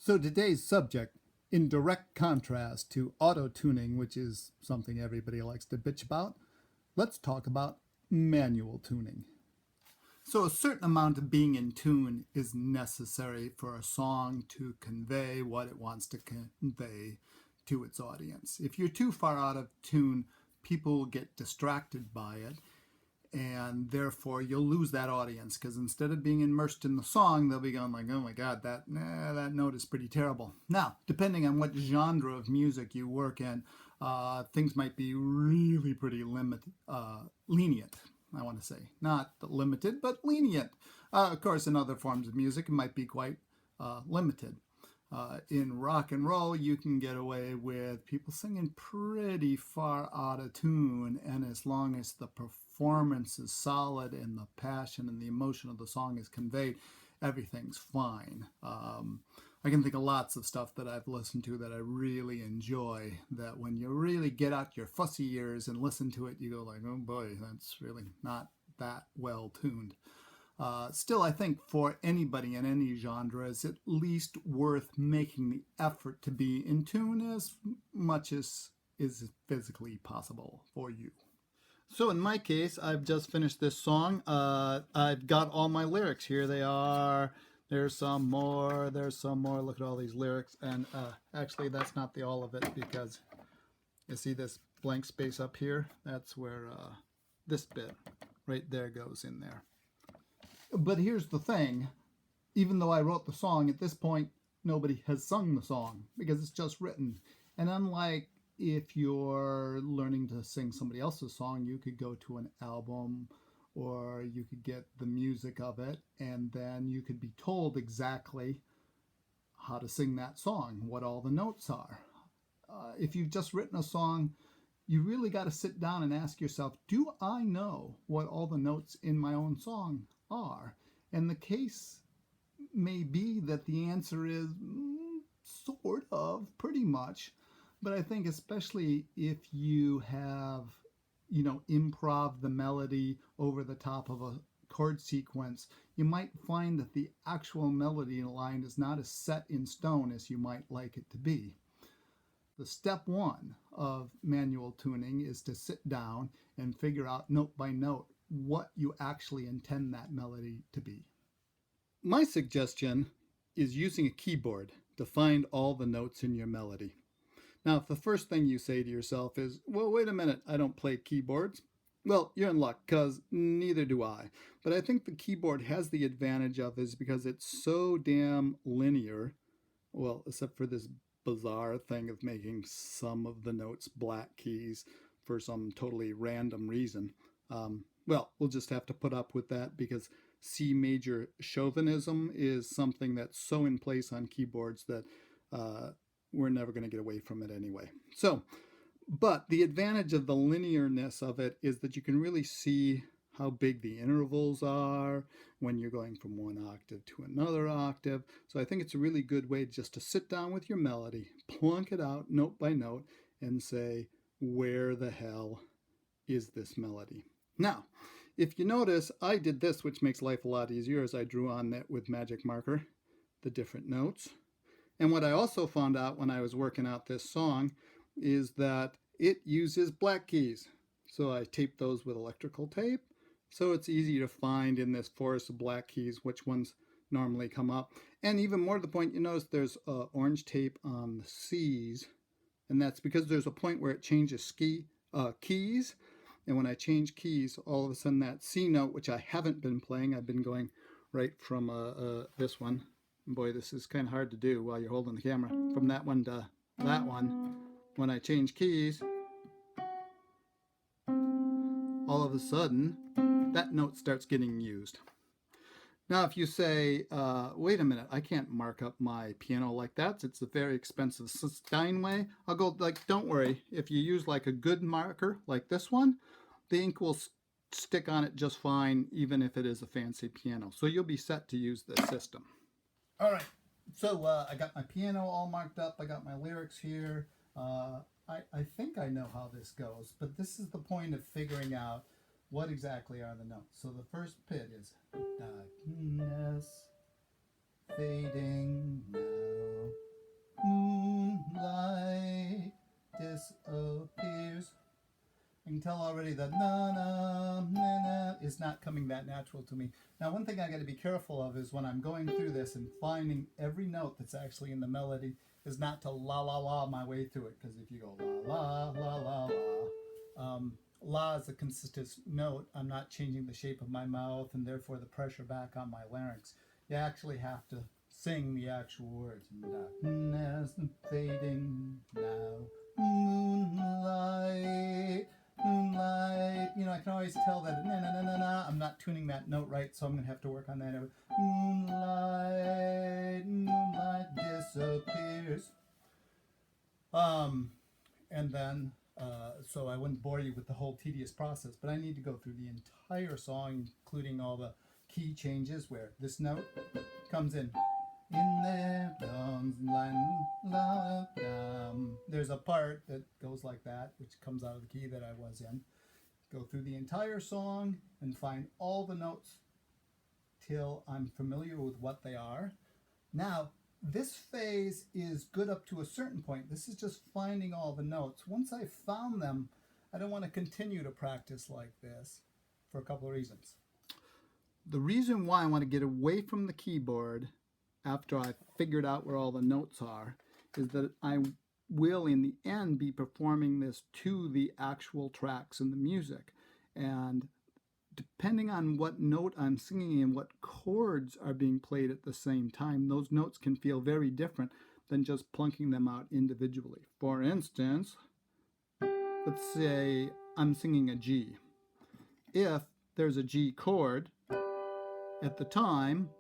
So today's subject, in direct contrast to auto-tuning, which is something everybody likes to bitch about, let's talk about manual tuning. So a certain amount of being in tune is necessary for a song to convey what it wants to convey to its audience. If you're too far out of tune, people will get distracted by it, and therefore you'll lose that audience, because instead of being immersed in the song, they'll be going like, oh my god, that note is pretty terrible. Now, depending on what genre of music you work in, things might be really pretty lenient, I want to say. Not limited, but lenient. Of course, in other forms of music, it might be quite limited. In rock and roll, you can get away with people singing pretty far out of tune, and as long as the performance is solid and the passion and the emotion of the song is conveyed, everything's fine. I can think of lots of stuff that I've listened to that I really enjoy, that when you really get out your fussy ears and listen to it, you go like, oh boy, that's really not that well tuned. Still, I think for anybody in any genre, it's at least worth making the effort to be in tune as much as is physically possible for you. So in my case, I've just finished this song. I've got all my lyrics. Here they are. There's some more. There's some more. Look at all these lyrics. And actually, that's not the all of it, because you see this blank space up here? That's where this bit right there goes in there. But here's the thing, even though I wrote the song, at this point, nobody has sung the song because it's just written. And unlike if you're learning to sing somebody else's song, you could go to an album or you could get the music of it, and then you could be told exactly how to sing that song, what all the notes are. If you've just written a song, you really got to sit down and ask yourself, do I know what all the notes in my own song are? And the case may be that the answer is sort of, pretty much. But I think especially if you have, improv the melody over the top of a chord sequence, you might find that the actual melody line is not as set in stone as you might like it to be. The step one of manual tuning is to sit down and figure out note by note what you actually intend that melody to be. My suggestion is using a keyboard to find all the notes in your melody. Now, if the first thing you say to yourself is, well, wait a minute, I don't play keyboards, well, you're in luck, because neither do I. But I think the keyboard has the advantage of is because it's so damn linear, well, except for this bizarre thing of making some of the notes black keys for some totally random reason. Well, we'll just have to put up with that, because C major chauvinism is something that's so in place on keyboards that we're never going to get away from it anyway. So, but the advantage of the linearness of it is that you can really see how big the intervals are when you're going from one octave to another octave. So I think it's a really good way just to sit down with your melody, plunk it out note by note, and say, where the hell is this melody? Now, if you notice, I did this, which makes life a lot easier, as I drew on it with magic marker, the different notes. And what I also found out when I was working out this song is that it uses black keys. So I taped those with electrical tape, so it's easy to find in this forest of black keys which ones normally come up. And even more to the point, you notice there's orange tape on the C's, and that's because there's a point where it changes keys. And when I change keys, all of a sudden that C note, which I haven't been playing, I've been going right from this one. Boy, this is kind of hard to do while you're holding the camera. From that one to that one. When I change keys, all of a sudden, that note starts getting used. Now, if you say, wait a minute, I can't mark up my piano like that. It's a very expensive Steinway. I'll go like, don't worry. If you use like a good marker like this one, the ink will stick on it just fine, even if it is a fancy piano. So you'll be set to use this system. All right. So I got my piano all marked up. I got my lyrics here. I think I know how this goes, but this is the point of figuring out what exactly are the notes. So the first pit is darkness fading now. tell already that na na na na is not coming that natural to me. Now, one thing I got to be careful of is when I'm going through this and finding every note that's actually in the melody is not to la la la my way through it, because if you go la la la la la, la is a consistent note. I'm not changing the shape of my mouth and therefore the pressure back on my larynx. You actually have to sing the actual words. Darkness fading now, moonlight, moonlight. You know, I can always tell that na na na na na. I'm not tuning that note right, so I'm going to have to work on that. Moonlight, moonlight disappears. And then, so I wouldn't bore you with the whole tedious process, but I need to go through the entire song, including all the key changes where this note comes in. In there comes la. There's a part that goes like that, which comes out of the key that I was in. Go through the entire song and find all the notes till I'm familiar with what they are. Now, this phase is good up to a certain point. This is just finding all the notes. Once I've found them, I don't want to continue to practice like this for a couple of reasons. The reason why I want to get away from the keyboard after I've figured out where all the notes are is that I will in the end be performing this to the actual tracks in the music. And depending on what note I'm singing and what chords are being played at the same time, those notes can feel very different than just plunking them out individually. For instance, let's say I'm singing a G. If there's a G chord at the time,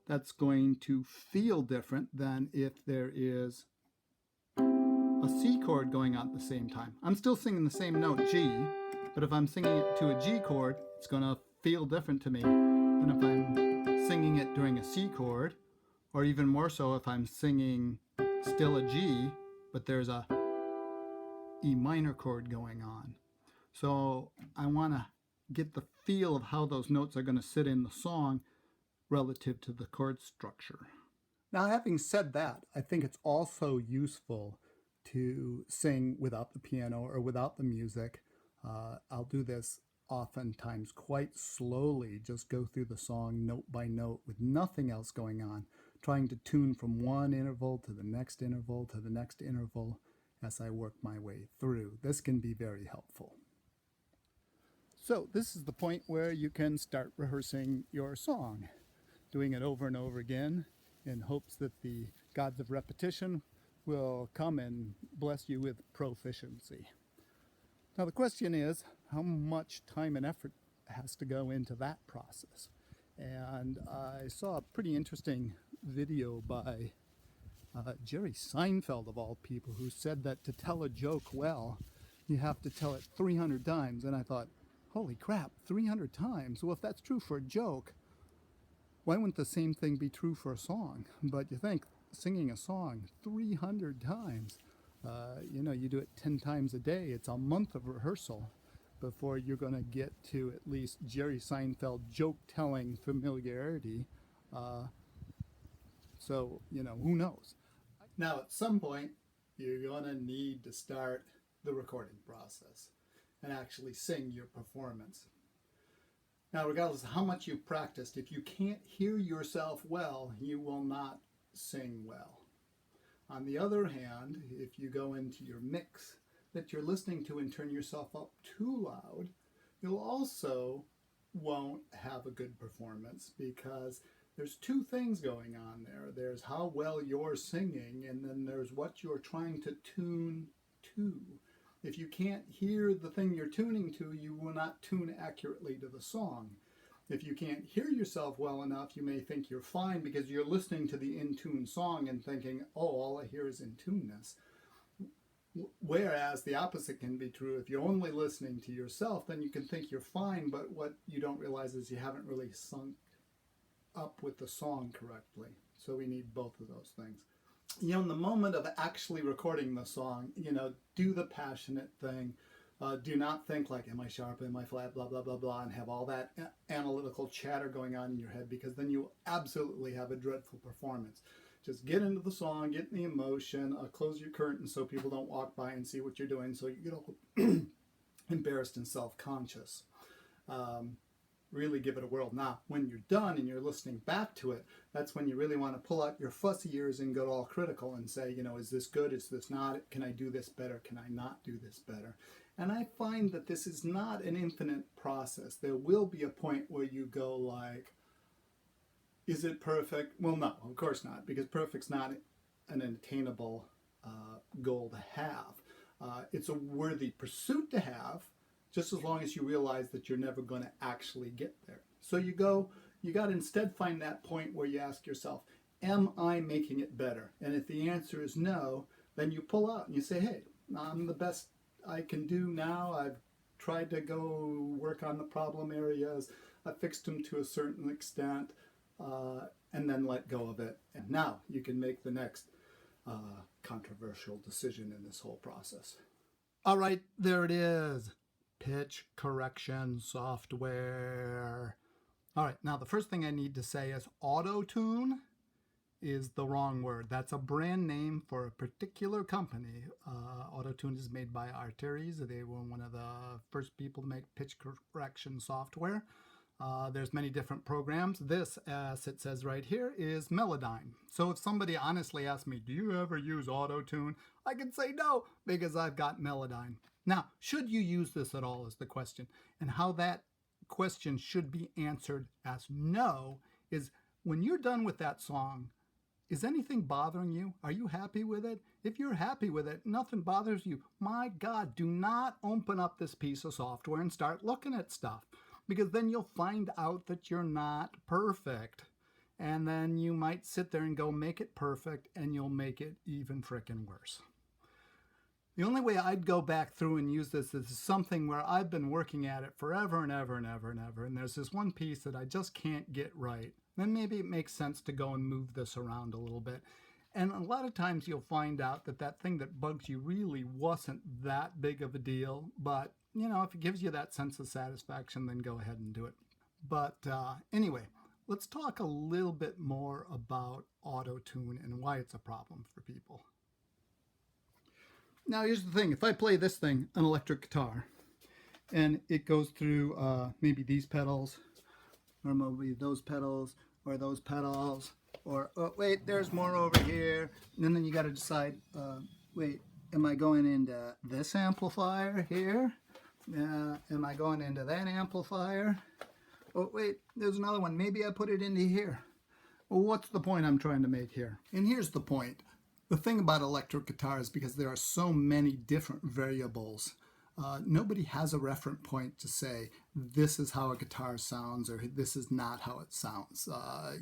that's going to feel different than if there is a C chord going on at the same time. I'm still singing the same note, G, but if I'm singing it to a G chord, it's going to feel different to me than if I'm singing it during a C chord, or even more so if I'm singing still a G, but there's a E minor chord going on. So I want to get the feel of how those notes are going to sit in the song relative to the chord structure. Now, having said that, I think it's also useful to sing without the piano or without the music. I'll do this oftentimes quite slowly, just go through the song note by note with nothing else going on, trying to tune from one interval to the next interval to the next interval as I work my way through. This can be very helpful. So this is the point where you can start rehearsing your song, doing it over and over again in hopes that the gods of repetition will come and bless you with proficiency. Now the question is, how much time and effort has to go into that process? And I saw a pretty interesting video by Jerry Seinfeld, of all people, who said that to tell a joke well, you have to tell it 300 times. And I thought, holy crap, 300 times? Well, if that's true for a joke, why wouldn't the same thing be true for a song? But you think, singing a song 300 times, you do it 10 times a day. It's a month of rehearsal before you're going to get to at least Jerry Seinfeld joke-telling familiarity. So, who knows? Now, at some point, you're going to need to start the recording process and actually sing your performance. Now, regardless of how much you've practiced, if you can't hear yourself well, you will not sing well. On the other hand, if you go into your mix that you're listening to and turn yourself up too loud, you'll also won't have a good performance, because there's two things going on there. There's how well you're singing, and then there's what you're trying to tune to. If you can't hear the thing you're tuning to, you will not tune accurately to the song. If you can't hear yourself well enough, you may think you're fine because you're listening to the in-tune song and thinking, oh, all I hear is in-tuneness. Whereas the opposite can be true. If you're only listening to yourself, then you can think you're fine, but what you don't realize is you haven't really sunk up with the song correctly. So we need both of those things. In the moment of actually recording the song, do the passionate thing. Do not think like, am I sharp, am I flat, blah, blah, blah, blah, and have all that analytical chatter going on in your head, because then you absolutely have a dreadful performance. Just get into the song, get in the emotion, close your curtains so people don't walk by and see what you're doing. So you get all embarrassed and self-conscious. Really give it a whirl. Now, when you're done and you're listening back to it, that's when you really want to pull out your fussy ears and go all critical and say, is this good? Is this not? Can I do this better? Can I not do this better? And I find that this is not an infinite process. There will be a point where you go like, is it perfect? Well, no, of course not, because perfect's not an attainable goal to have. It's a worthy pursuit to have, just as long as you realize that you're never going to actually get there. So you got to instead find that point where you ask yourself, am I making it better? And if the answer is no, then you pull out and you say, hey, I'm the best I can do now. I've tried to go work on the problem areas. I fixed them to a certain extent, and then let go of it. And now you can make the next controversial decision in this whole process. All right, there it is. Pitch correction software. All right, now the first thing I need to say is auto-tune is the wrong word. That's a brand name for a particular company. Auto-tune is made by Arteries. They were one of the first people to make pitch correction software. There's many different programs. This, as it says right here, is Melodyne. So if somebody honestly asks me, do you ever use auto-tune? I can say no, because I've got Melodyne. Now, should you use this at all is the question. And how that question should be answered as no is when you're done with that song, is anything bothering you? Are you happy with it? If you're happy with it, nothing bothers you. My God, do not open up this piece of software and start looking at stuff, because then you'll find out that you're not perfect. And then you might sit there and go make it perfect, and you'll make it even frickin' worse. The only way I'd go back through and use this is something where I've been working at it forever and ever and ever and ever, and there's this one piece that I just can't get right. Then maybe it makes sense to go and move this around a little bit. And a lot of times you'll find out that that thing that bugs you really wasn't that big of a deal, but if it gives you that sense of satisfaction, then go ahead and do it. But anyway, let's talk a little bit more about auto-tune and why it's a problem for people. Now, here's the thing. If I play this thing, an electric guitar, and it goes through maybe these pedals, or maybe those pedals, or those pedals, or, oh, wait, there's more over here. And then you got to decide, wait, am I going into this amplifier here? Am I going into that amplifier? Oh, wait, there's another one. Maybe I put it into here. Well, what's the point I'm trying to make here? And here's the point. The thing about electric guitars, because there are so many different variables, nobody has a reference point to say, this is how a guitar sounds, or this is not how it sounds.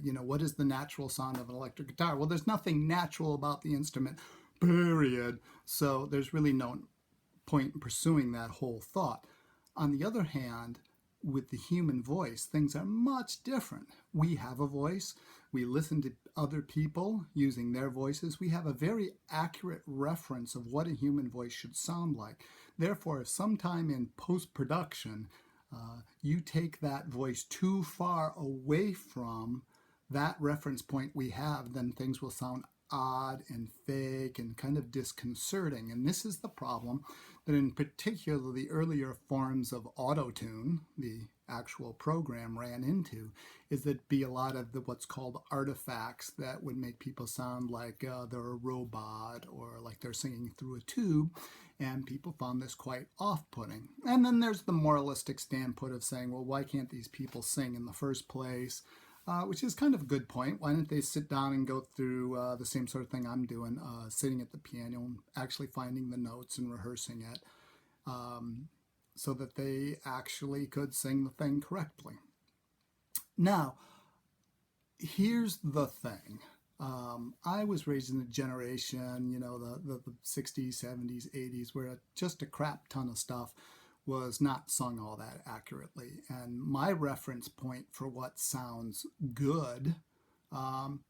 What is the natural sound of an electric guitar? Well, there's nothing natural about the instrument, period. So there's really no point in pursuing that whole thought. On the other hand, with the human voice, things are much different. We have a voice. We listen to other people using their voices. We have a very accurate reference of what a human voice should sound like. Therefore, if sometime in post-production you take that voice too far away from that reference point we have, then things will sound odd and fake and kind of disconcerting. And this is the problem that in particular the earlier forms of auto-tune, the actual program, ran into, is that be a lot of what's called artifacts that would make people sound like they're a robot or like they're singing through a tube, and people found this quite off-putting. And then there's the moralistic standpoint of saying, well, why can't these people sing in the first place? Which is kind of a good point. Why don't they sit down and go through the same sort of thing I'm doing, sitting at the piano and actually finding the notes and rehearsing it, so that they actually could sing the thing correctly. Now, here's the thing. I was raised in a generation, the 60s, 70s, 80s, where just a crap ton of stuff was not sung all that accurately. And my reference point for what sounds good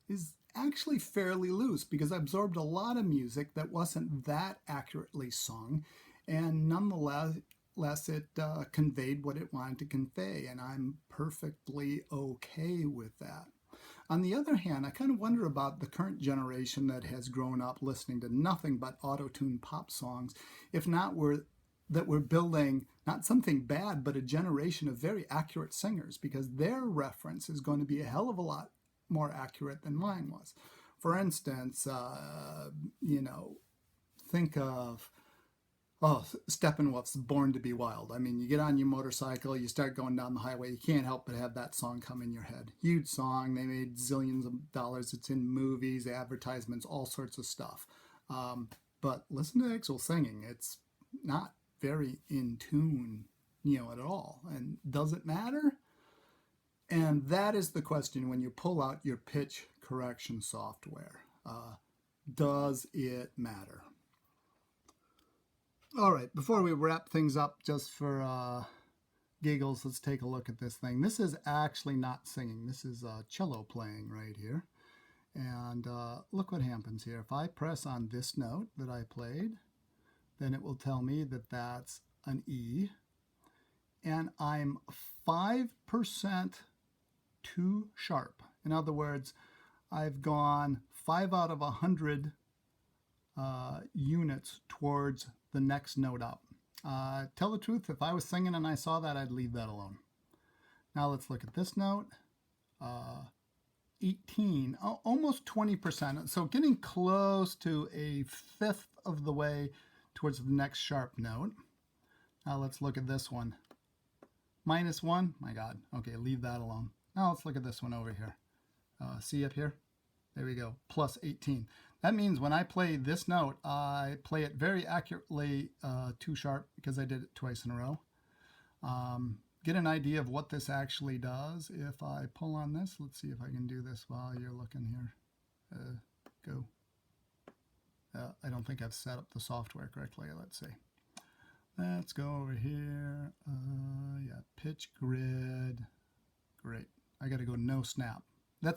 is actually fairly loose, because I absorbed a lot of music that wasn't that accurately sung, and nonetheless it conveyed what it wanted to convey, and I'm perfectly okay with that. On the other hand, I kind of wonder about the current generation that has grown up listening to nothing but auto-tune pop songs, if not were that we're building not something bad, but a generation of very accurate singers, because their reference is going to be a hell of a lot more accurate than mine was. For instance, think of Steppenwolf's "Born to Be Wild." I mean, you get on your motorcycle, you start going down the highway, you can't help but have that song come in your head. Huge song. They made zillions of dollars. It's in movies, advertisements, all sorts of stuff. But listen to actual singing. It's not very in tune, at all. And does it matter? And that is the question when you pull out your pitch correction software. Does it matter? All right, before we wrap things up, just for giggles, let's take a look at this thing. This is actually not singing. This is cello playing right here. And look what happens here. If I press on this note that I played, then it will tell me that that's an E. And I'm 5% too sharp. In other words, I've gone 5 out of 100 units towards the next note up. Tell the truth, if I was singing and I saw that, I'd leave that alone. Now let's look at this note. 18, almost 20%. So getting close to a fifth of the way towards the next sharp note. Now let's look at this one. -1, my God. Okay, leave that alone. Now let's look at this one over here. See up here? There we go, +18. That means when I play this note, I play it very accurately too sharp because I did it twice in a row. Get an idea of what this actually does. If I pull on this, let's see if I can do this while you're looking here. Go. I don't think I've set up the software correctly. Let's see. Let's go over here. Yeah, pitch grid. Great. I got to go no snap.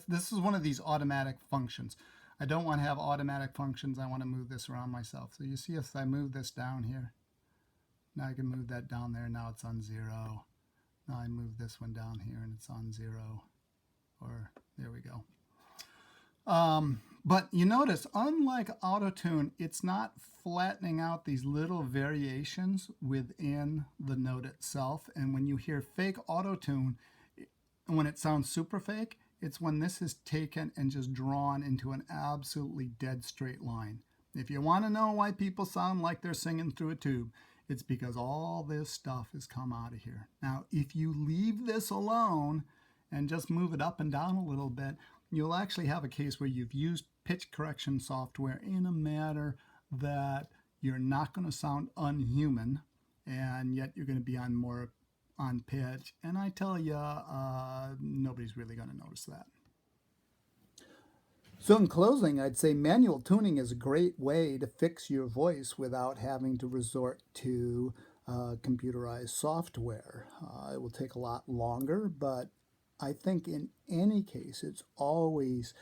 This is one of these automatic functions. I don't want to have automatic functions. I want to move this around myself. So you see if I move this down here, now I can move that down there. Now it's on 0. Now I move this one down here and it's on 0. Or there we go. But you notice, unlike autotune, it's not flattening out these little variations within the note itself. And when you hear fake autotune, when it sounds super fake, it's when this is taken and just drawn into an absolutely dead straight line. If you want to know why people sound like they're singing through a tube, it's because all this stuff has come out of here. Now, if you leave this alone and just move it up and down a little bit, you'll actually have a case where you've used pitch correction software in a manner that you're not going to sound unhuman, and yet you're going to be on pitch. And I tell you, nobody's really going to notice that. So in closing, I'd say manual tuning is a great way to fix your voice without having to resort to computerized software. It will take a lot longer, but I think in any case, it's always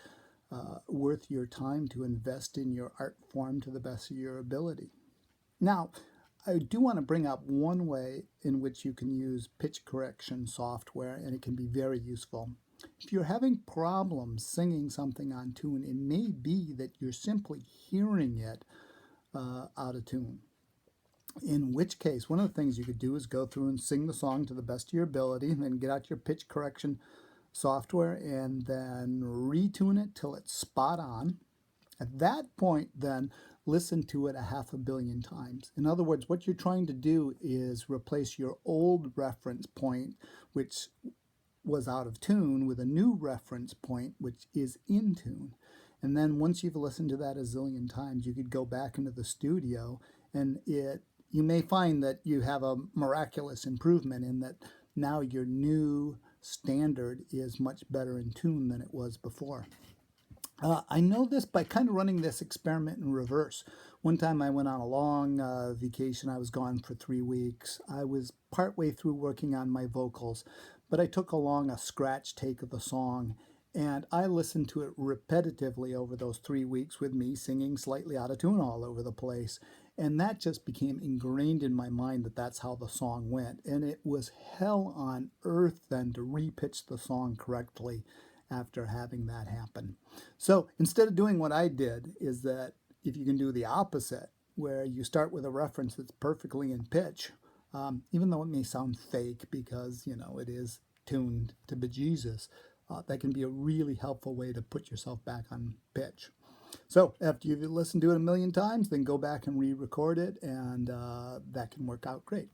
worth your time to invest in your art form to the best of your ability. Now, I do want to bring up one way in which you can use pitch correction software, and it can be very useful. If you're having problems singing something on tune, it may be that you're simply hearing it out of tune. In which case, one of the things you could do is go through and sing the song to the best of your ability, and then get out your pitch correction software and then retune it till it's spot on. At that point, then, listen to it 500 million times. In other words, what you're trying to do is replace your old reference point, which was out of tune, with a new reference point, which is in tune. And then once you've listened to that a zillion times, you could go back into the studio, and you may find that you have a miraculous improvement in that now your new standard is much better in tune than it was before. I know this by kind of running this experiment in reverse. One time I went on a long vacation. I was gone for 3 weeks. I was partway through working on my vocals, but I took along a scratch take of the song, and I listened to it repetitively over those 3 weeks with me singing slightly out of tune all over the place. And that just became ingrained in my mind that that's how the song went. And it was hell on earth then to repitch the song correctly after having that happen. So instead of doing what I did, is that if you can do the opposite, where you start with a reference that's perfectly in pitch, even though it may sound fake because, it is tuned to bejesus, that can be a really helpful way to put yourself back on pitch. So after you've listened to it a million times, then go back and re-record it, and that can work out great.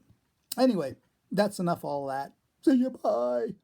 Anyway, that's enough of all that. See you, bye.